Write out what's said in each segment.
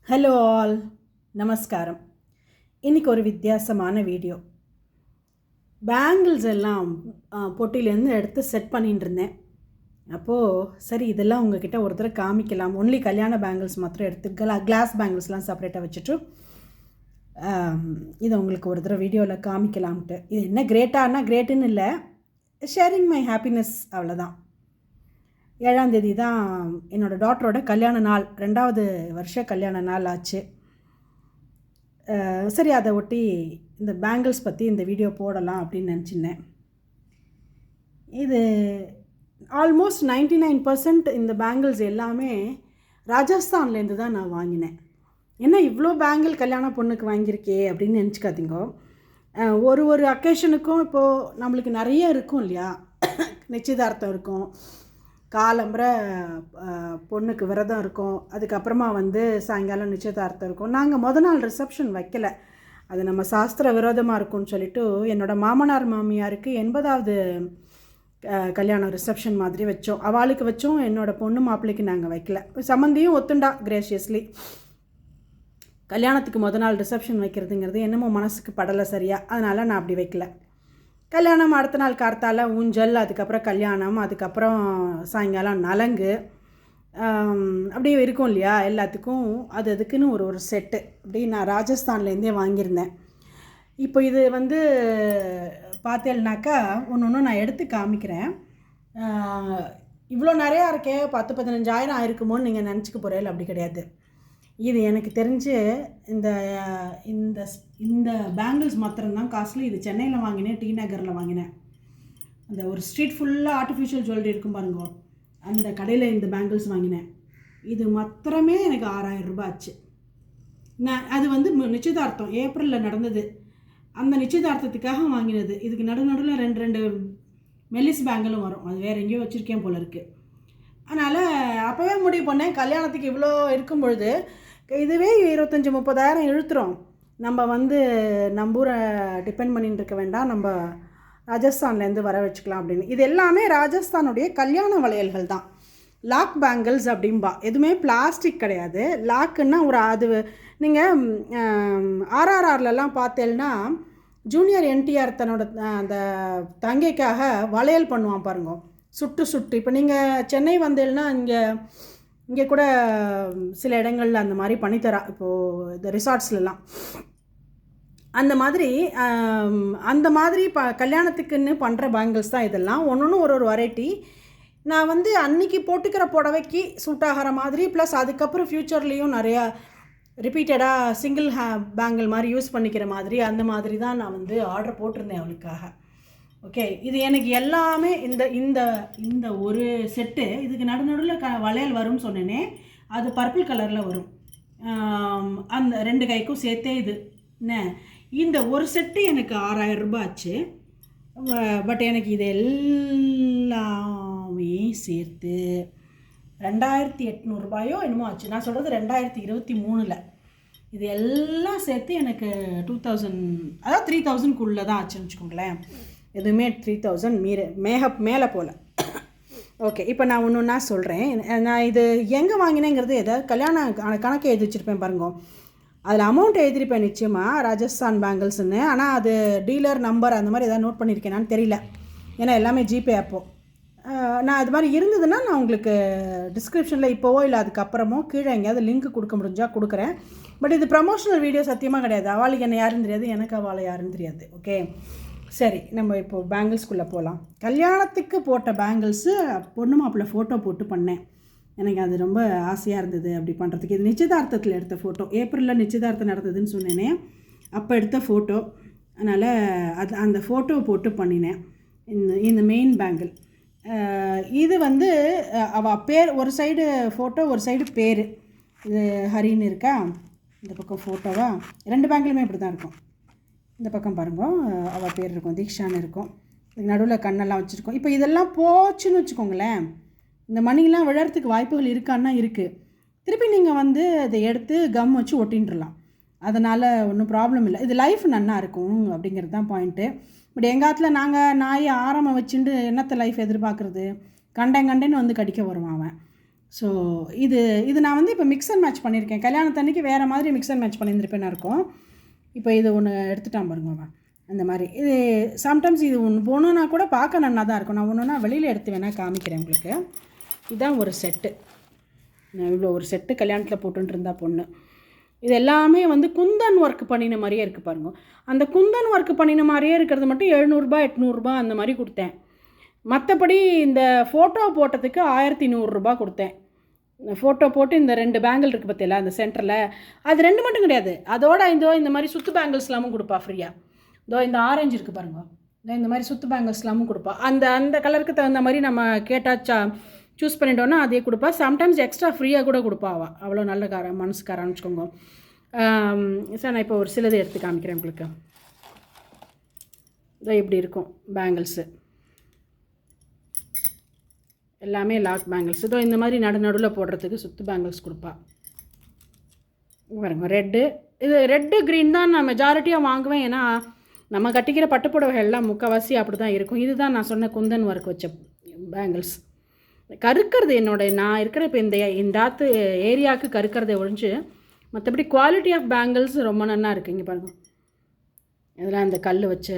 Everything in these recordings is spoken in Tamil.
ஹலோ ஆல், நமஸ்காரம். இன்றைக்கி ஒரு வித்தியாசமான வீடியோ. பேங்கிள்ஸ் எல்லாம் பொட்டிலேருந்து எடுத்து செட் பண்ணிட்டு இருந்தேன். அப்போது சரி இதெல்லாம் உங்ககிட்ட ஒரு தடவை காமிக்கலாம். ஒன்லி கல்யாண பேங்கிள்ஸ் மாத்திரம் எடுத்து கிளாஸ் பேங்கிள்ஸ்லாம் செப்பரேட்டாக வச்சுட்டு இதை உங்களுக்கு ஒரு தடவை வீடியோவில் காமிக்கலாம்ட்டு. இது என்ன கிரேட்டானா கிரேட்டுன்னு இல்லை, ஷேரிங் மை ஹாப்பினஸ், அவ்வளோதான். 7ஆம் தேதி தான் என்னோடய டாட்டரோட கல்யாண நாள், 2வது வருஷ கல்யாண நாள் ஆச்சு. சரி அதை ஒட்டி இந்த பேங்கிள்ஸ் பற்றி இந்த வீடியோ போடலாம் அப்படின்னு நினச்சிருந்தேன். இது ஆல்மோஸ்ட் 99% இந்த பேங்கிள்ஸ் எல்லாமே ராஜஸ்தான்லேருந்து தான் நான் வாங்கினேன். என்ன இவ்வளோ பேங்கிள் கல்யாண பொண்ணுக்கு வாங்கியிருக்கே அப்படின்னு நினச்சிக்காதீங்க. ஒரு அக்கேஷனுக்கும் இப்போது நம்மளுக்கு நிறைய இருக்கும் இல்லையா, நிச்சயதார்த்தம் இருக்கும், காலம்புற பொண்ணுக்கு விரதம் இருக்கும், அதுக்கப்புறமா சாயங்காலம் நிச்சயதார்த்தம் இருக்கும். நாங்கள் நாள் ரிசப்ஷன் வைக்கலை, அது நம்ம சாஸ்திர விரோதமாக இருக்கும்னு சொல்லிவிட்டு என்னோடய மாமனார் மாமியாருக்கு 80வது கல்யாணம் ரிசப்ஷன் மாதிரி வச்சோம். அவளுக்கு வச்சோம், என்னோடய பொண்ணு மாப்பிள்ளைக்கு நாங்கள் வைக்கல. சம்மந்தியும் ஒத்துண்டா கிரேஷியஸ்லி. கல்யாணத்துக்கு நாள் ரிசப்ஷன் வைக்கிறதுங்கிறது என்னமோ மனசுக்கு படலை சரியாக, அதனால் நான் அப்படி வைக்கல. கல்யாணம் அடுத்த நாள் கார்த்தால ஊஞ்சல், அதுக்கப்புறம் கல்யாணம், அதுக்கப்புறம் சாயங்காலம் நலங்கு, அப்படியே இருக்கும் இல்லையா எல்லாத்துக்கும். அதுக்குன்னு ஒரு செட்டு அப்படி நான் ராஜஸ்தான்லேருந்தே வாங்கியிருந்தேன். இப்போ இது பார்த்தேன்னாக்கா ஒன்று நான் எடுத்து காமிக்கிறேன். இவ்வளோ நிறையா இருக்கே, 10-15 ஆயிருக்குமோன்னு நீங்கள் நினச்சிக்க போகிறேன். அப்படி கிடையாது. இது எனக்கு தெரிஞ்சு இந்த இந்த இந்த பேங்கிள்ஸ் மாத்திரம்தான் காஸ்ட்லி. இது சென்னையில் வாங்கினேன், டி நகரில் வாங்கினேன். அந்த ஒரு ஸ்ட்ரீட் ஃபுல்லாக ஆர்டிஃபிஷியல் ஜுவல்லரி இருக்கும் பாருங்க, அந்த கடையில் இந்த பேங்கிள்ஸ் வாங்கினேன். இது மாத்திரமே எனக்கு 6000 ரூபாய் ஆச்சு. நான் அது நிச்சயதார்த்தம் ஏப்ரலில் நடந்தது, அந்த நிச்சயதார்த்தத்துக்காக வாங்கினது. இதுக்கு நடுவில் ரெண்டு மெல்லிஸ் பேங்கிளும் வரும், அது வேறு எங்கேயோ வச்சுருக்கேன் போல இருக்குது. அதனால் அப்போவே முடிவு பண்ணேன், கல்யாணத்துக்கு இவ்வளோ இருக்கும் பொழுது இதுவே 25-30 இழுத்துறோம், நம்ம நம்பூரை டிபெண்ட் பண்ணிட்டு இருக்க வேண்டாம், நம்ம ராஜஸ்தான்லேருந்து வர வச்சுக்கலாம் அப்படின்னு. இது எல்லாமே ராஜஸ்தானுடைய கல்யாண வளையல்கள் தான், லாக் பேங்கிள்ஸ் அப்படின்பா. எதுவுமே பிளாஸ்டிக் கிடையாது. லாக்குன்னா அது நீங்கள் RRRலலாம் பார்த்தேன்னா ஜூனியர் என்டிஆர் தன்னோட அந்த தங்கைக்காக வளையல் பண்ணுவான் பாருங்க, சுட்டு. இப்போ நீங்கள் சென்னை வந்தேன்னா இங்கே கூட சில இடங்களில் அந்த மாதிரி பண்ணித்தரா. இப்போது இந்த ரிசார்ட்ஸ்லாம் அந்த மாதிரி கல்யாணத்துக்குன்னு பண்ணுற பேங்கிள்ஸ் தான் இதெல்லாம். ஒன்று ஒரு வெரைட்டி. நான் அன்றைக்கி போட்டுக்கிற புடவைக்கு சூட் ஆகிற மாதிரி, ப்ளஸ் அதுக்கப்புறம் ஃப்யூச்சர்லேயும் நிறையா ரிப்பீட்டடாக சிங்கிள் பேங்கிள் மாதிரி யூஸ் பண்ணிக்கிற மாதிரி, அந்த மாதிரி தான் நான் ஆர்டர் போட்டிருந்தேன் அவளுக்காக. ஓகே, இது எனக்கு எல்லாமே இந்த இந்த இந்த ஒரு செட்டு, இதுக்கு நடுவில் வளையல் வரும்னு சொன்னேனே, அது பர்பிள் கலரில் வரும். அந்த 2 கைக்கும் சேர்த்தே இது என்ன, இந்த ஒரு செட்டு எனக்கு 6000 ரூபாய் ஆச்சு. பட் எனக்கு இது எல்லாமே சேர்த்து 2800 ரூபாயோ என்னமோ ஆச்சு. நான் சொல்கிறது 2023. இது எல்லாம் சேர்த்து எனக்கு 2000, அதாவது 3000க்குள்ளே தான் ஆச்சுன்னு வச்சுக்கோங்களேன். எதுவுமே 3000 மேலே போல். ஓகே, இப்போ நான் ஒன்று சொல்கிறேன். நான் இது எங்கே வாங்கினேங்கிறது ஏதாவது கணக்கு எழுதி வச்சுருப்பேன் பாருங்க, அதில் அமௌண்ட் எழுதிருப்பேன் நிச்சயமாக, ராஜஸ்தான் பேங்கிள்ஸ்ன்னு. ஆனால் அது டீலர் நம்பர் அந்த மாதிரி எதாவது நோட் பண்ணியிருக்கேனான்னு தெரியல, ஏன்னா எல்லாமே ஜிபே. அப்போது நான் அது மாதிரி இருந்ததுன்னா நான் உங்களுக்கு டிஸ்கிரிப்ஷனில் இப்போவோ இல்லை அதுக்கப்புறமோ கீழே எங்கேயாவது லிங்க் கொடுக்க முடிஞ்சால் கொடுக்குறேன். பட் இது ப்ரமோஷனல் வீடியோ சத்தியமாக கிடையாது. அவளுக்கு என்ன யாருன்னு தெரியாது, எனக்கு அவளை யாருன்னு தெரியாது. ஓகே, சரி, நம்ம இப்போது பேங்கிள்ஸ்குள்ளே போகலாம். கல்யாணத்துக்கு போட்ட பேங்கிள்ஸு பொண்ணு மாப்பிள்ளை ஃபோட்டோ போட்டு பண்ணேன். எனக்கு அது ரொம்ப ஆசையாக இருந்தது அப்படி பண்ணுறதுக்கு. இது நிச்சயதார்த்தத்தில் எடுத்த ஃபோட்டோ, ஏப்ரலில் நிச்சயதார்த்தம் நடந்ததுன்னு சொன்னேனே, அப்போ எடுத்த ஃபோட்டோ. அதனால் அந்த ஃபோட்டோ போட்டு பண்ணினேன். இந்த மெயின் பேங்கிள் இது அவள் பேர் ஒரு சைடு ஃபோட்டோ, ஒரு சைடு பேர். இது ஹரின்னு இருக்கா, இந்த பக்கம் ஃபோட்டோவா. 2 பேங்கிலுமே இப்படி தான் இருக்கும். இந்த பக்கம் பாருங்க, அவள் பேர் இருக்கும், தீக்ஷான்னு இருக்கும். இதுக்கு நடுவில் கண்ணெல்லாம் வச்சுருக்கோம். இப்போ இதெல்லாம் போச்சுன்னு வச்சுக்கோங்களேன், இந்த மணிலாம் விழறதுக்கு வாய்ப்புகள் இருக்கான்னா இருக்குது. திருப்பி நீங்கள் அதை எடுத்து கம் வச்சு ஒட்டின்றலாம், அதனால் ஒன்றும் ப்ராப்ளம் இல்லை. இது லைஃப் நன்னா இருக்கும் அப்படிங்கிறது தான் பாயிண்ட்டு. பட் எங்காத்தில் நாங்கள் நாய் ஆரம்பம் வச்சுட்டு என்னத்தை லைஃப் எதிர்பார்க்குறது, கண்டேன்னு கடிக்க வருவான் அவன். ஸோ இது இது நான் வந்து இப்போ மிக்ஸ் அண்ட் மேட்ச் பண்ணியிருக்கேன். கல்யாணத்தன்னைக்கு வேறு மாதிரி மிக்ஸ் அண்ட் மேட்ச் பண்ணியிருந்திருப்பேன்னு இருக்கும். இப்போ இது ஒன்று எடுத்துட்டான் பாருங்க அந்த மாதிரி. இது சம்டைம்ஸ் இது ஒன்று போகணுன்னா கூட பார்க்க நல்லா தான் இருக்கும். நான் ஒன்றுனா வெளியில் எடுத்து வேணால் காமிக்கிறேன் உங்களுக்கு. இதுதான் ஒரு செட்டு. நான் இவ்வளோ ஒரு செட்டு கல்யாணத்தில் போட்டுட்டு இருந்தா பொண்ணு. இது எல்லாமே வந்து குந்தன் ஒர்க் பண்ணின மாதிரியே இருக்குது பாருங்க. அந்த குந்தன் ஒர்க் பண்ணின மாதிரியே இருக்கிறது மட்டும் 700 800 அந்த மாதிரி கொடுத்தேன். மற்றபடி இந்த ஃபோட்டோ போட்டதுக்கு 1100 கொடுத்தேன். ஃபோட்டோ போட்டு இந்த 2 பேங்கிள் இருக்குது பார்த்தீங்களா அந்த சென்டரில், அது 2 மட்டும் கிடையாது, அதோட இந்த மாதிரி சுத்து பேங்கிள்ஸ்லாமும் கொடுப்பா ஃப்ரீயாக. இந்த ஆரஞ்சு இருக்குது பாருங்க, இந்த மாதிரி சுத்து பேங்கிள்ஸ்லாமும் கொடுப்பா. அந்த கலருக்கு தகுந்த மாதிரி நம்ம கேட்டாச்சா சூஸ் பண்ணிட்டோன்னா அதே கொடுப்பா. சம்டைம்ஸ் எக்ஸ்ட்ரா ஃப்ரீயாக கூட கொடுப்பா. அவ்வளோ நல்ல மனசுக்காரன்னு வச்சுக்கோங்க. சார் நான் இப்போ ஒரு சிலது எடுத்து காமிக்கிறேன் உங்களுக்கு. இப்படி இருக்கும் பேங்கிள்ஸு எல்லாமே லாக் பேங்கிள்ஸ். இந்த மாதிரி நடுவில் போடுறதுக்கு சுத்து பேங்கிள்ஸ் கொடுப்பா பாருங்க. இது ரெட்டு க்ரீன் தான் நான் மெஜாரிட்டியாக வாங்குவேன். ஏன்னா நம்ம கட்டிக்கிற பட்டுப்புடவைகள்லாம் முக்கால்வாசி அப்படி தான் இருக்கும். இதுதான் நான் சொன்ன குந்தன் ஒர்க் வச்ச பேங்கிள்ஸ். கருக்கிறது நான் இருக்கிற இப்போ இந்த ஆத்து ஏரியாவுக்கு கருக்கிறதை ஒழிஞ்சு மற்றபடி குவாலிட்டி ஆஃப் பேங்கிள்ஸ் ரொம்ப நல்லா இருக்குது. இங்கே பாருங்கள், இதெல்லாம் இந்த கல் வச்ச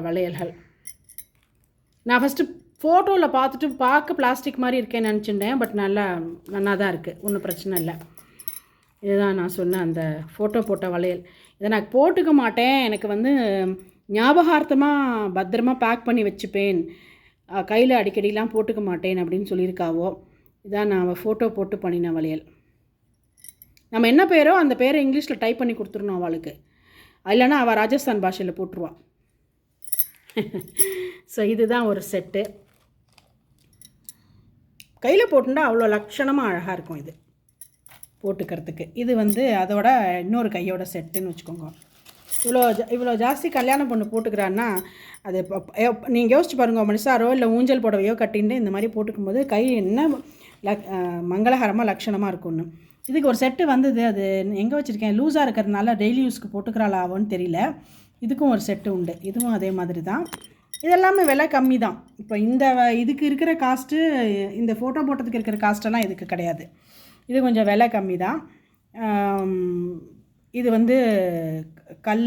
வளையல்கள். நான் ஃபஸ்ட்டு ஃபோட்டோவில் பார்த்துட்டு பார்க்க பிளாஸ்டிக் மாதிரி இருக்கேன்னு நினச்சிட்டேன். பட் நல்லா தான் இருக்குது, ஒன்றும் பிரச்சனை இல்லை. இதுதான் நான் சொன்ன அந்த ஃபோட்டோ போட்ட வளையல். இதை நான் போட்டுக்க மாட்டேன், எனக்கு வந்து ஞாபகார்த்தமாக பத்திரமாக பேக் பண்ணி வச்சுப்பேன், கையில் அடிக்கடிலாம் போட்டுக்க மாட்டேன் அப்படின்னு சொல்லியிருக்காவோ. இதான் நான் ஃபோட்டோ போட்டு பண்ணின வளையல். நம்ம என்ன பேரோ அந்த பேரை இங்கிலீஷில் டைப் பண்ணி கொடுத்துடணும் அவளுக்கு, இல்லைன்னா அவள் ராஜஸ்தான் பாஷையில் போட்டுருவாள். ஸோ இதுதான் ஒரு செட்டு. கையில் போட்டுட்டா அவ்வளோ லட்சணமாக அழகாக இருக்கும் இது போட்டுக்கிறதுக்கு. இது வந்து அதோட இன்னொரு கையோட செட்டுன்னு வச்சுக்கோங்க. இவ்வளோ ஜாஸ்தி கல்யாணம் பொண்ணு போட்டுக்கிறான்னா அது நீங்கள் யோசிச்சு பாருங்க, மனுஷாரோ இல்லை ஊஞ்சல் புடவையோ கட்டின்னு இந்த மாதிரி போட்டுக்கும்போது கை என்ன மங்களகரமாக லட்சணமாக இருக்கும்னு. இதுக்கு ஒரு செட்டு வந்தது, அது எங்கே வச்சுருக்கேன், லூஸாக இருக்கிறதுனால டெய்லி யூஸ்க்கு போட்டுக்கிறாளாவோன்னு தெரியல. இதுக்கும் ஒரு செட்டு உண்டு, இதுவும் அதே மாதிரி தான். இதெல்லாமே விலை கம்மி தான். இப்போ இதுக்கு இருக்கிற காஸ்ட்டு, இந்த ஃபோட்டோ போட்டதுக்கு இருக்கிற காஸ்ட்டெல்லாம் இதுக்கு கிடையாது. இது கொஞ்சம் விலை கம்மி தான். இது வந்து கல்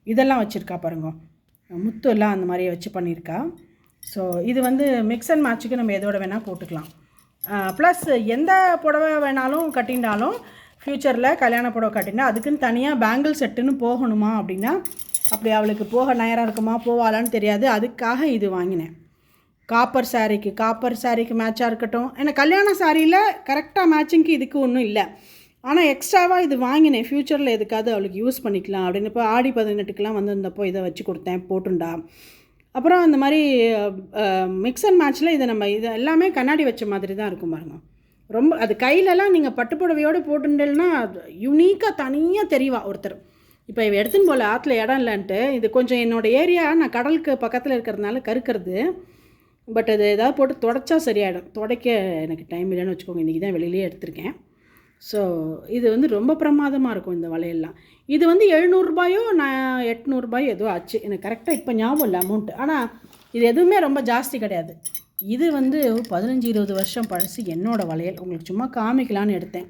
இதெல்லாம் வச்சுருக்கா பாருங்க, முத்து எல்லாம் அந்த மாதிரி வச்சு பண்ணியிருக்கா. ஸோ இது வந்து மிக்ஸ் அண்ட் மேட்சுக்கு நம்ம எதோட வேணால் போட்டுக்கலாம். ப்ளஸ் எந்த புடவை வேணாலும் கட்டினாலும் ஃப்யூச்சரில் கல்யாண புடவை கட்டினா அதுக்குன்னு தனியாக பேங்கிள் செட்டுன்னு போகணுமா அப்படின்னா, அப்படி அவளுக்கு போக நேரம் இருக்குமா போவாளான்னு தெரியாது. அதுக்காக இது வாங்கினேன். காப்பர் சாரீக்கு மேட்சாக இருக்கட்டும். ஏன்னா கல்யாண சாரியில் கரெக்டாக மேட்சிங்க்கு இதுக்கு ஒன்றும் இல்லை. ஆனால் எக்ஸ்ட்ராவாக இது வாங்கினேன், ஃப்யூச்சரில் எதுக்காவது அவளுக்கு யூஸ் பண்ணிக்கலாம் அப்படின்னு. இப்போ ஆடி 18க்குலாம் வந்திருந்தப்போ இதை வச்சு கொடுத்தேன், போட்டுண்டா. அப்புறம் அந்த மாதிரி மிக்ஸ் அண்ட் மேட்ச்சில் இது எல்லாமே கண்ணாடி வச்ச மாதிரி தான் இருக்கும் பாருங்க. ரொம்ப அது கையிலலாம் நீங்கள் பட்டுப்புடவையோடு போட்டுட்டேன்னா யூனிக்காக தனியாக தெரியவா ஒருத்தர். இப்போ இவ எடுத்துன்னு போல் ஆற்றுல இடம் இல்லைன்ட்டு, இது கொஞ்சம் என்னோடய ஏரியா, நான் கடலுக்கு பக்கத்தில் இருக்கிறதுனால கருக்கிறது. பட் அது ஏதாவது போட்டு தொடச்சா சரியாயிடும். துடைக்க எனக்கு டைம் இல்லைன்னு வச்சுக்கோங்க, இன்றைக்கி தான் வெளியிலே எடுத்திருக்கேன். ஸோ இது வந்து ரொம்ப பிரமாதமாக இருக்கும் இந்த வளையல்லாம். இது வந்து 700 நான் 800 ஏதோ ஆச்சு, எனக்கு கரெக்டாக இப்போ ஞாபகம் இல்லை அமௌண்ட்டு. ஆனால் இது எதுவுமே ரொம்ப ஜாஸ்தி கிடையாது. இது வந்து 15-20 வருஷம் பழசு என்னோடய வளையல். உங்களுக்கு சும்மா காமிக்கலான்னு எடுத்தேன்.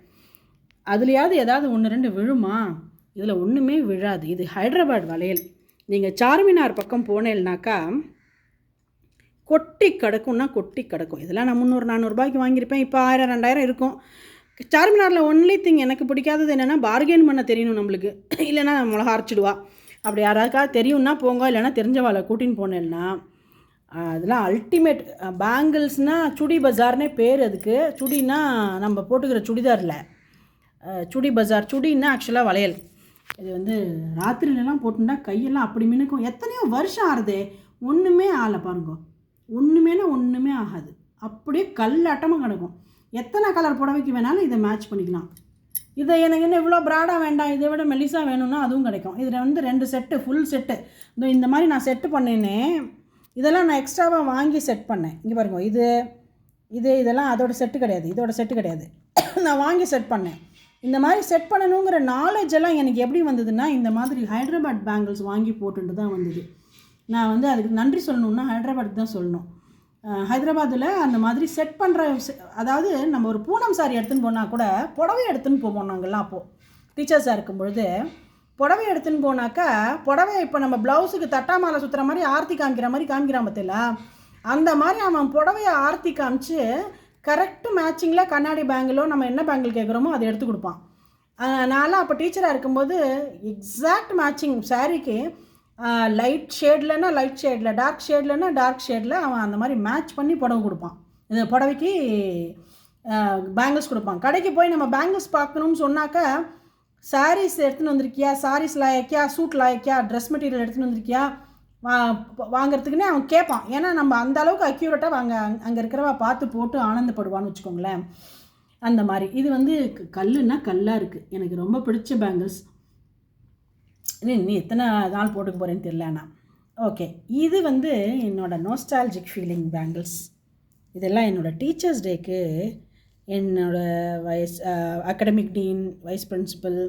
அதுலையாவது ஏதாவது 1-2 விழுமா? இதில் ஒன்றுமே விழாது. இது ஹைதராபாத் வளையல். நீங்கள் சார்மினார் பக்கம் போனேன்னாக்கா கொட்டி கிடக்கும். இதெல்லாம் நான் 300-400 வாங்கியிருப்பேன். இப்போ 1000-2000 இருக்கும். சார்மினாரில் ஒன்லி திங் எனக்கு பிடிக்காதது என்னென்னா, பார்கெயின் பண்ண தெரியணும் நம்மளுக்கு, இல்லைன்னா மிளகா அரைச்சிடுவா. அப்படி யாராவது தெரியும்னா போங்க, இல்லைனா தெரிஞ்சவாளை கூட்டின்னு போனேன்னா அதெல்லாம் அல்டிமேட். பேங்கிள்ஸ்னால் சுடி பஜார்னே பேர் அதுக்கு. சுடினா நம்ம போட்டுக்கிற சுடிதாரில் சுடி பஜார். சுடின்னா ஆக்சுவலாக வளையல். இது வந்து ராத்திரிலலாம் போட்டுட்டா கையெல்லாம் அப்படி மினுக்கும். எத்தனையோ வருஷம் ஆறுதே, ஒன்றுமே ஆகலை பாருங்க. ஒன்றுமே ஆகாது, அப்படியே கல்லாட்டமாக கிடக்கும். எத்தனை கலர் புடவைக்கு வேணாலும் இதை மேட்ச் பண்ணிக்கலாம். இதை எனக்கு என்ன இவ்வளோ ப்ராடாக வேண்டாம், இதை விட மெலிசாக வேணும்னா அதுவும் கிடைக்கும். இதில் வந்து 2 செட்டு, ஃபுல் செட்டு. இந்த மாதிரி நான் செட்டு பண்ணேனே, இதெல்லாம் நான் எக்ஸ்ட்ராவாக வாங்கி செட் பண்ணேன். இங்கே பாருங்க, இதெல்லாம் அதோட செட்டு கிடையாது. நான் வாங்கி செட் பண்ணேன். இந்த மாதிரி செட் பண்ணணுங்கிற நாலேஜ் எல்லாம் எனக்கு எப்படி வந்ததுன்னா, இந்த மாதிரி ஹைதராபாத் பேங்கிள்ஸ் வாங்கி போட்டுட்டு தான் வந்தது. நான் வந்து அதுக்கு நன்றி சொல்லணுன்னா ஹைதராபாத்துக்கு தான் சொல்லணும். ஹைதராபாத்தில் அந்த மாதிரி செட் பண்ணுற அதாவது நம்ம ஒரு பூனம் சாரி எடுத்துன்னு போனால் கூட புடவை எடுத்துன்னு போவோம் நாங்கள்லாம் அப்போது டீச்சர்ஸாக இருக்கும்பொழுது புடவை எடுத்துன்னு போனாக்கா புடவை இப்போ நம்ம ப்ளவுஸுக்கு தட்டாமாலை சுற்றுற மாதிரி ஆர்த்தி காமிக்கிற மாதிரி காமிக்கிறான் பற்றில அந்த மாதிரி அவன் புடவையை ஆர்த்தி காமிச்சு கரெக்டு மேட்சிங்கில் கண்ணாடி பேங்கிலோ நம்ம என்ன பேங்கில் கேட்குறோமோ அதை எடுத்து கொடுப்பான். நான்லாம் அப்போ டீச்சராக இருக்கும்போது எக்ஸாக்ட் மேட்சிங் சாரீக்கு லைட் ஷேட்லன்னா லைட் ஷேடில், டார்க் ஷேட்லன்னா டார்க் ஷேடில் அவன் அந்த மாதிரி மேட்ச் பண்ணி புடவை கொடுப்பான். இந்த புடவைக்கு பேங்கிள்ஸ் கொடுப்பான். கடைக்கு போய் நம்ம பேங்கிள்ஸ் பார்க்கணும்னு சொன்னாக்கா சாரீஸ் எடுத்துன்னு வந்திருக்கியா, சாரீஸ் லாயக்கியா, சூட் லாயக்கியா, ட்ரெஸ் மெட்டீரியல் எடுத்துன்னு வந்திருக்கியா வாங்கிறதுக்குன்னே அவன் கேட்பான். ஏன்னா நம்ம அந்த அளவுக்கு அக்யூரேட்டாக அங்கே இருக்கிறவா பார்த்து போட்டு ஆனந்தப்படுவான்னு வச்சுக்கோங்களேன். அந்த மாதிரி இது வந்து கல்லுன்னா கல்லாக இருக்குது. எனக்கு ரொம்ப பிடிச்ச பேங்கிள்ஸ். நீ எத்தனை நாள் போட்டுக்க போகிறேன்னு தெரியலண்ணா. ஓகே, இது வந்து என்னோடய நோஸ்டாலஜிக் ஃபீலிங் பேங்கிள்ஸ். இதெல்லாம் என்னோடய டீச்சர்ஸ் டேக்கு என்னோடய அகாடமிக் டீன், வைஸ் பிரின்சிபல்,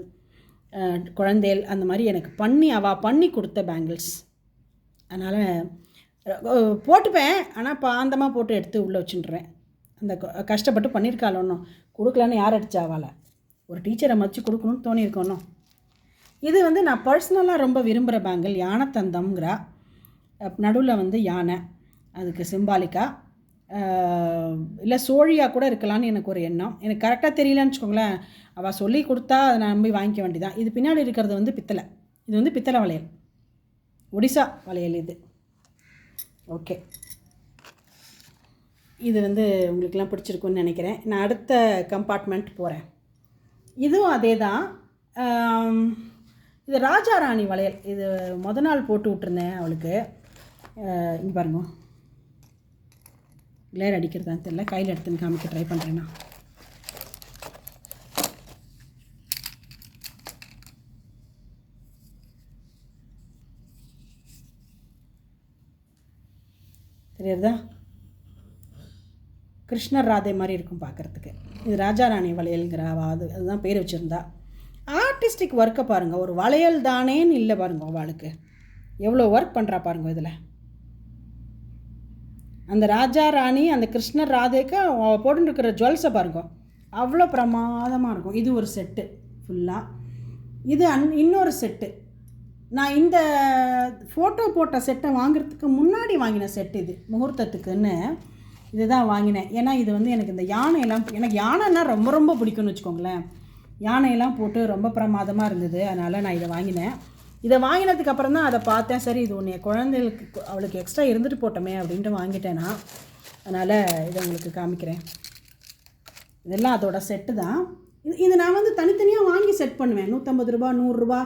குழந்தைகள் அந்த மாதிரி எனக்கு பண்ணி கொடுத்த பேங்கிள்ஸ். அதனால் போட்டுப்பேன், ஆனால் பாந்தமாக போட்டு எடுத்து உள்ளே வச்சுட்டுறேன். அந்த கஷ்டப்பட்டு பண்ணியிருக்காள் ஒன்றும் கொடுக்கலான்னு யார் அடித்தாவால, ஒரு டீச்சரை மதித்து கொடுக்கணும்னு தோணியிருக்கோன்னும். இது வந்து நான் பர்சனலாக ரொம்ப விரும்புகிற பேங்கிள். யானை தந்தம்ங்கிறா, நடுவில் வந்து யானை, அதுக்கு சிம்பாலிக்காக இல்லை சோழியாக கூட இருக்கலான்னு எனக்கு ஒரு எண்ணம். எனக்கு கரெக்டாக தெரியலன்னு வச்சுக்கோங்களேன். அவள் சொல்லி கொடுத்தா அதை நான் நம்பி வாங்கிக்க வேண்டியதான். இது பின்னாடி இருக்கிறது வந்து பித்தளை. இது வந்து பித்தளை வளையல், ஒடிசா வளையல் இது. ஓகே, இது வந்து உங்களுக்கெல்லாம் பிடிச்சிருக்குன்னு நினைக்கிறேன். நான் அடுத்த கம்பார்ட்மெண்ட் போகிறேன். இதுவும் அதே தான். இது ராஜா ராணி வளையல். இது நாள் போட்டு விட்டுருந்தேன் அவளுக்கு. இங்கே பாருங்க, கிளேர் அடிக்கிறதான்னு தெரியல, கையில் எடுத்துன்னு காமிக்க ட்ரை பண்ணுறேன்னா. தெரியுறதா? கிருஷ்ணர் ராதே மாதிரி இருக்கும் பார்க்குறதுக்கு. இது ராஜா ராணி வளையல்ங்கிற அதுதான் பேர் வச்சுருந்தா. ஆர்டிஸ்டிக் ஒர்க்கை பாருங்கள். ஒரு வளையல் தானேன்னு இல்லை பாருங்க, அவளுக்கு எவ்வளோ ஒர்க் பண்ணுறா பாருங்க. இதில் அந்த ராஜா ராணி, அந்த கிருஷ்ணர் ராதேக்கு போட்டுருக்கிற ஜுவல்ஸை பாருங்க, அவ்வளோ பிரமாதமாக இருக்கும். இது ஒரு செட்டு ஃபுல்லாக. இது இன்னொரு செட்டு. நான் இந்த ஃபோட்டோ போட்ட செட்டை வாங்கிறதுக்கு முன்னாடி வாங்கின செட்டு இது, முகூர்த்தத்துக்குன்னு இதுதான் வாங்கினேன். ஏன்னா இது வந்து எனக்கு இந்த யானையெல்லாம், எனக்கு யானைன்னா ரொம்ப ரொம்ப பிடிக்கும்னு வச்சுக்கோங்களேன். யானையெல்லாம் போட்டு ரொம்ப பிரமாதமாக இருந்தது. அதனால் நான் இதை வாங்கினேன். இதை வாங்கினதுக்கு அப்புறம் தான் அதை பார்த்தேன். சரி, இது ஒன்று குழந்தைகளுக்கு அவளுக்கு எக்ஸ்ட்ரா இருந்துட்டு போட்டோமே அப்படின்ட்டு வாங்கிட்டேன்னா. அதனால் இதை உங்களுக்கு காமிக்கிறேன். இதெல்லாம் அதோட செட்டு தான். இது நான் வந்து தனித்தனியாக வாங்கி செட் பண்ணுவேன். 150 ரூபா 100 ரூபா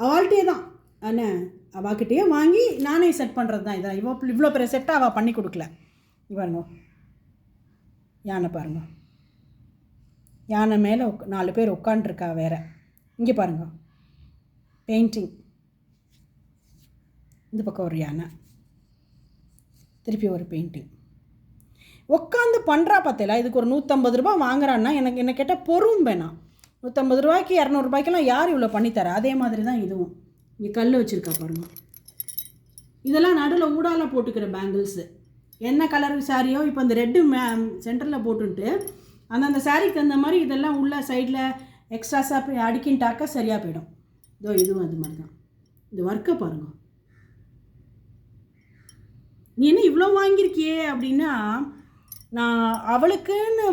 அவள்கிட்டே தான். ஆனால் அவகிட்டே வாங்கி நானே செட் பண்ணுறது தான். இதான் இவ்வளோ பெரிய செட்டை அவள் பண்ணி கொடுக்கல. பாருங்க, யானை பாருங்க, யானை மேலே 4 பேர் உட்காண்ட்ருக்கா வேறு. இங்கே பாருங்க, பெயிண்டிங். இந்த பக்கம் ஒரு யானை, திருப்பி ஒரு பெயிண்டிங். உட்காந்து பண்ணுறா பார்த்தேல. இதுக்கு ஒரு 150 ரூபா வாங்குறான்னா எனக்கு என்ன கேட்டால் பொறும் வேணாம். 150 ரூபாய்க்கு 200 ரூபாய்க்கெல்லாம் யார் இவ்வளோ பண்ணித்தரா? அதே மாதிரி தான் இதுவும். இங்கே கல் வச்சுருக்கா பாருங்க. இதெல்லாம் நடுவில் ஊடால போட்டுக்கிற பேங்கிள்ஸு. என்ன கலர் சாரியோ இப்போ இந்த ரெட்டு சென்டரில் போட்டுன்ட்டு அந்த சாரீக்கு தகுந்த மாதிரி இதெல்லாம் உள்ள சைடில் எக்ஸ்ட்ராஸாக அடிக்கின்ட்டாக்கா சரியாக போயிடும். இதோ இதுவும் அது மாதிரி தான். இந்த ஒர்க்கை பாருங்க. நீ என்ன இவ்வளோ வாங்கியிருக்கியே அப்படின்னா, நான் அவளுக்குன்னு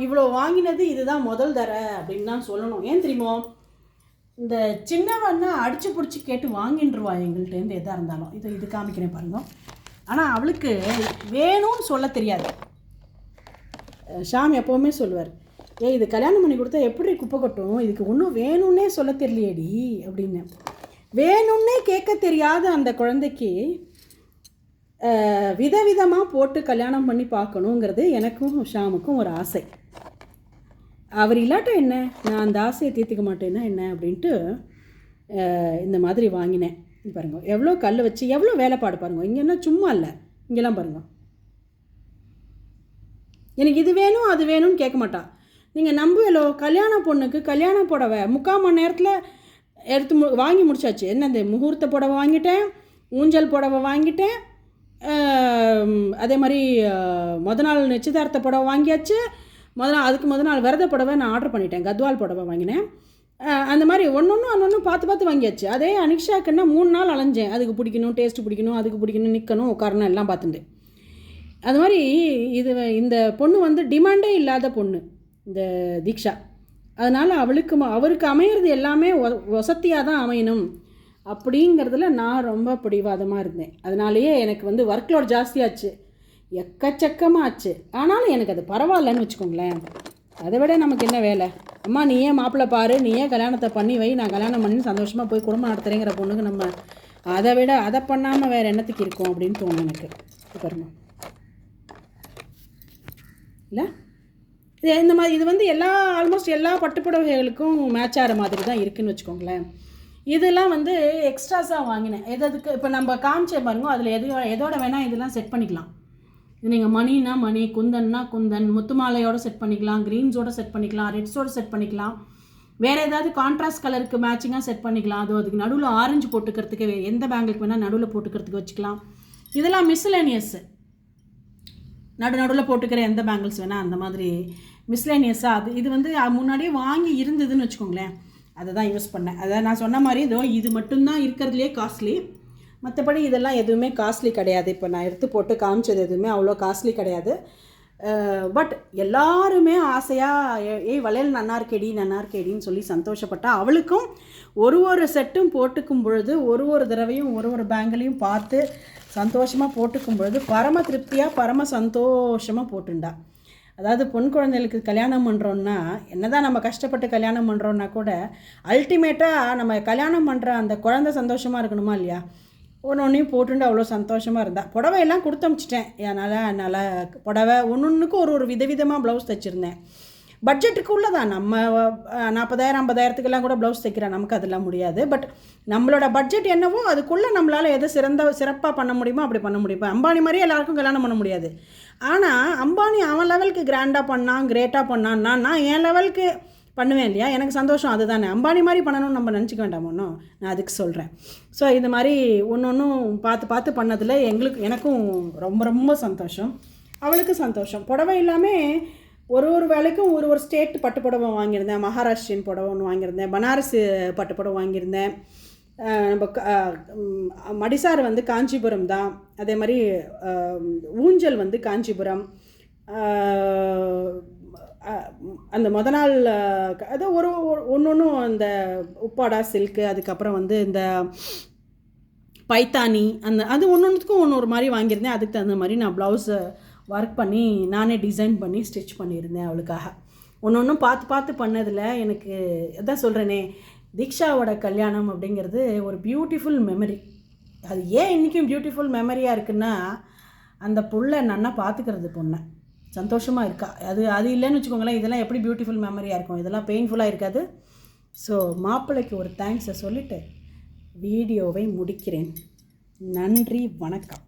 இவ்வளோ வாங்கினது இதுதான் முதல் தர அப்படின்னு தான் சொல்லணும். ஏன் தெரியுமோ, இந்த சின்னவன்னா அடித்து பிடிச்சி கேட்டு வாங்கின்றுவா எங்கள்கிட்டேருந்து எதாக இருந்தாலும். இது காமிக்கிறேன் பாருங்க. ஆனால் அவளுக்கு வேணும்னு சொல்ல தெரியாது. ஷாம் எப்போவுமே சொல்லுவார், இது கல்யாணம் பண்ணி கொடுத்தா எப்படி குப்பை கொட்டும், இதுக்கு ஒன்றும் வேணும்னே சொல்ல தெரியலையேடி அப்படின்னு. வேணும்னே கேட்க தெரியாத அந்த குழந்தைக்கு விதவிதமாக போட்டு கல்யாணம் பண்ணி பார்க்கணுங்கிறது எனக்கும் ஷாமுக்கும் ஒரு ஆசை. அவர் இல்லாட்டும் என்ன, நான் அந்த ஆசையை தீர்த்துக்க மாட்டேன்னா என்ன அப்படின்ட்டு இந்த மாதிரி வாங்கினேன். பாருங்க, எவ்வளோ கல் வச்சு எவ்வளோ வேலைப்பாடு பாருங்க. இங்கன்னா சும்மா இல்லை, இங்கெல்லாம் பாருங்க. எனக்கு இது வேணும் அது வேணும்னு கேட்க மாட்டா. நீங்கள் நம்புவலோ, கல்யாண பொண்ணுக்கு கல்யாண புடவை 3/4 மணி நேரத்தில் எடுத்து வாங்கி முடிச்சாச்சு. என்ன, இந்த முகூர்த்த புடவை வாங்கிட்டேன், ஊஞ்சல் புடவை வாங்கிட்டேன், அதே மாதிரி மொதல் நாள் நிச்சயதார்த்த புடவை வாங்கியாச்சு. அதுக்கு முதல் நாள் விரத புடவை நான் ஆர்டர் பண்ணிட்டேன், கத்வால் புடவை வாங்கினேன். அந்த மாதிரி ஒன்று பார்த்து வாங்கியாச்சு. அதே அனிஷாக்குன்னா 3 நாள் அலைஞ்சேன். அதுக்கு பிடிக்கணும், டேஸ்ட்டு பிடிக்கணும், அதுக்கு பிடிக்கணும், நிற்கணும், உட்காரணும், எல்லாம் பார்த்துட்டு. அது மாதிரி இந்த பொண்ணு வந்து டிமாண்டே இல்லாத பொண்ணு இந்த தீக்ஷா. அதனால் அவருக்கு அமையிறது எல்லாமே வசதியாக தான் அமையணும் அப்படிங்கிறதுல நான் ரொம்ப பிடிவாதமாக இருந்தேன். அதனாலேயே எனக்கு வந்து ஒர்க் லோட் ஜாஸ்தியாச்சு, எக்கச்சக்கமாக ஆச்சு. ஆனாலும் எனக்கு அது பரவாயில்லன்னு வச்சுக்கோங்களேன். அதை விட நமக்கு என்ன வேலை? அம்மா நீயே மாப்பிள்ளை பாரு, நீயே கல்யாணத்தை பண்ணி வை, நான் கல்யாணம் பண்ணி சந்தோஷமாக போய் குடும்பம் நடத்துகிறேங்கிற பொண்ணுக்கு நம்ம அதை பண்ணாமல் வேறு என்னத்துக்கு இருக்கும் அப்படின்னு தோணும் எனக்கு. பாருங்க இல்லை, இந்த மாதிரி இது வந்து ஆல்மோஸ்ட் எல்லா பட்டுப்புடவைகளுக்கும் மேட்ச் ஆகிற மாதிரி தான் இருக்குதுன்னு வச்சுக்கோங்களேன். இதெல்லாம் வந்து எக்ஸ்ட்ராஸாக வாங்கினேன். எதுக்கு இப்போ நம்ம காமிச்ச பாருங்க, அதில் எதோட வேணால் இதெல்லாம் செட் பண்ணிக்கலாம். இது நீங்கள் மணினா மணி, குந்தன்னா குந்தன், முத்துமாலையோடு செட் பண்ணிக்கலாம், க்ரீன்ஸோடு செட் பண்ணிக்கலாம், ரெட்ஸோடு செட் பண்ணிக்கலாம், வேறு ஏதாவது கான்ட்ராஸ்ட் கலருக்கு மேட்சிங்காக செட் பண்ணிக்கலாம். அதுக்கு நடுவில் ஆரஞ்சு போட்டுக்கிறதுக்கு, எந்த பேங்கிளுக்கு வேணால் நடுவில் போட்டுக்கிறதுக்கு வச்சுக்கலாம். இதெல்லாம் மிஸ்லேனியஸ்ஸு, நடுவில் போட்டுக்கிற எந்த பேங்கிள்ஸ் வேணால் அந்த மாதிரி மிஸ்லேனியஸாக. இது வந்து முன்னாடியே வாங்கி இருந்ததுன்னு வச்சுக்கோங்களேன், அதை தான் யூஸ் பண்ணேன். அதை நான் சொன்ன மாதிரி இது மட்டும்தான் இருக்கிறதுலே காஸ்ட்லி. மற்றபடி இதெல்லாம் எதுவுமே காஸ்ட்லி கிடையாது. இப்போ நான் எடுத்து போட்டு காமிச்சது எதுவுமே அவ்வளோ காஸ்ட்லி கிடையாது. பட் எல்லாருமே ஆசையாக வளையல் நன்னார்கேடின்னு சொல்லி சந்தோஷப்பட்டா. அவளுக்கும் ஒரு செட்டும் போட்டுக்கும் பொழுது, ஒரு தடவையும் ஒரு பேங்கிலையும் பார்த்து சந்தோஷமாக போட்டுக்கும் பொழுது பரம திருப்தியாக பரம சந்தோஷமாக போட்டுண்டா. அதாவது பொன் குழந்தைகளுக்கு கல்யாணம் பண்ணுறோன்னா, என்ன தான் நம்ம கஷ்டப்பட்டு கல்யாணம் பண்ணுறோன்னா கூட அல்டிமேட்டாக நம்ம கல்யாணம் பண்ணுற அந்த குழந்தை சந்தோஷமாக இருக்கணுமா இல்லையா? ஒன்றையும் போட்டுண்டு அவ்வளோ சந்தோஷமாக இருந்தால். புடவையெல்லாம் கொடுத்து அமிச்சிட்டேன். அதனால் புடவை ஒன்றுக்கும் ஒரு விதவிதமாக ப்ளவுஸ் தைச்சிருந்தேன். பட்ஜெட்டுக்கு உள்ளதான். நம்ம 40,000 50,000த்துக்கெல்லாம் கூட ப்ளவுஸ் தைக்கிறேன், நமக்கு அதெல்லாம் முடியாது. பட் நம்மளோட பட்ஜெட் என்னவோ அதுக்குள்ளே நம்மளால் எது சிறப்பாக பண்ண முடியுமோ அப்படி பண்ண முடியும். இப்போ அம்பானி மாதிரியே எல்லாருக்கும் கல்யாணம் பண்ண முடியாது. ஆனால் அம்பானி அவன் லெவலுக்கு கிராண்டாக பண்ணான், கிரேட்டாக பண்ணான்னா நான் என் லெவலுக்கு பண்ணுவேன் இல்லையா? எனக்கு சந்தோஷம் அதுதானே. அம்பானி மாதிரி பண்ணணும்னு நம்ம நினச்சிக்க வேண்டாம் ஒன்றும், நான் அதுக்கு சொல்கிறேன். ஸோ இது மாதிரி ஒன்றும் பார்த்து பண்ணதில் எனக்கும் ரொம்ப சந்தோஷம், அவளுக்கு சந்தோஷம். புடவை இல்லாமல் ஒரு வேலைக்கும் ஒரு ஸ்டேட் பட்டு புடவை வாங்கியிருந்தேன். மகாராஷ்டிரியன் புடவை ஒன்று வாங்கியிருந்தேன், பனாரஸ் பட்டு புடவை வாங்கியிருந்தேன். நம்ம மடிசார் வந்து காஞ்சிபுரம் தான். அதே மாதிரி ஊஞ்சல் வந்து காஞ்சிபுரம். அந்த முதல் நாள் அது ஒன்றும் இந்த உப்பாடா சில்க்கு, அதுக்கப்புறம் வந்து இந்த பைத்தானி, அது ஒன்றுக்கும் ஒரு மாதிரி வாங்கியிருந்தேன். அதுக்கு தகுந்த மாதிரி நான் ப்ளவுஸை ஒர்க் பண்ணி நானே டிசைன் பண்ணி ஸ்டிச் பண்ணியிருந்தேன் அவளுக்காக. ஒன்றும் பார்த்து பண்ணதில் எனக்கு எதான் சொல்கிறேனே, தீக்ஷாவோட கல்யாணம் அப்படிங்கிறது ஒரு பியூட்டிஃபுல் மெமரி. அது ஏன் இன்றைக்கும் பியூட்டிஃபுல் மெமரியாக இருக்குன்னா, அந்த புள்ள நன்னா பார்த்துக்கிறது பொண்ணை சந்தோஷமாக இருக்கா. அது இல்லைன்னு வச்சுக்கோங்களேன், இதெல்லாம் எப்படி பியூட்டிஃபுல் மெமரியாக இருக்கும்? இதெல்லாம் பெயின்ஃபுல்லாக இருக்காது. ஸோ மாப்பிள்ளைக்கு ஒரு தேங்க்ஸை சொல்லிவிட்டு வீடியோவை முடிக்கிறேன். நன்றி, வணக்கம்.